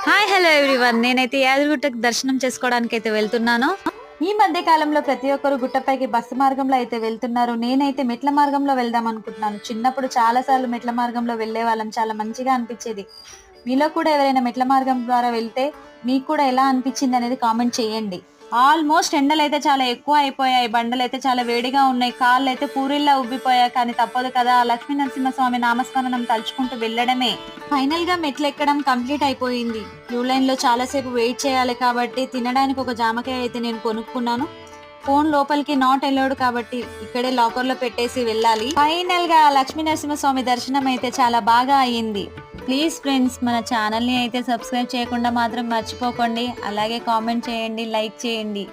Hi hello everyone, నేనైతే యాదగిరిగుట్టకు దర్శనం చేసుకోవడానికి అయితే వెళ్తున్నాను. ఈ మధ్య కాలంలో ప్రతి ఒక్కరు గుట్టపైకి బస్సు మార్గంలో అయితే వెళ్తున్నారు. నేనైతే మెట్ల మార్గంలో వెళ్దాం అనుకుంటున్నాను. చిన్నప్పుడు చాలా సార్లు మెట్ల మార్గంలో వెళ్లే వాళ్ళం, చాలా మంచిగా అనిపించేది. మీలో కూడా ఎవరైనా మెట్ల మార్గం ద్వారా వెళ్తే మీకు కూడా ఎలా అనిపించింది అనేది కామెంట్ చేయండి. ఆల్మోస్ట్ ఎండలు అయితే చాలా ఎక్కువ అయిపోయాయి, బండలు అయితే చాలా వేడిగా ఉన్నాయి, కాళ్ళు అయితే పూరిల్లా ఉబ్బిపోయాయి. కానీ తప్పదు కదా, లక్ష్మీ నరసింహస్వామి నామస్మరణం తలుచుకుంటూ వెళ్ళడమే. ఫైనల్ గా మెట్లు ఎక్కడం కంప్లీట్ అయిపోయింది. క్యూ లైన్ లో చాలా సేపు వెయిట్ చేయాలి కాబట్టి తినడానికి ఒక జామకాయ అయితే నేను కొనుక్కున్నాను. ఫోన్ లోపలికి నాట్ అలౌడ్ కాబట్టి ఇక్కడే లాకర్ లో పెట్టేసి వెళ్ళాలి. ఫైనల్ గా లక్ష్మీ నరసింహస్వామి దర్శనం అయితే చాలా బాగా అయ్యింది. ప్లీజ్ ఫ్రెండ్స్, మన ఛానల్ని అయితే సబ్స్క్రైబ్ చేయకుండా మాత్రం మర్చిపోకండి. అలాగే కామెంట్ చేయండి, లైక్ చేయండి.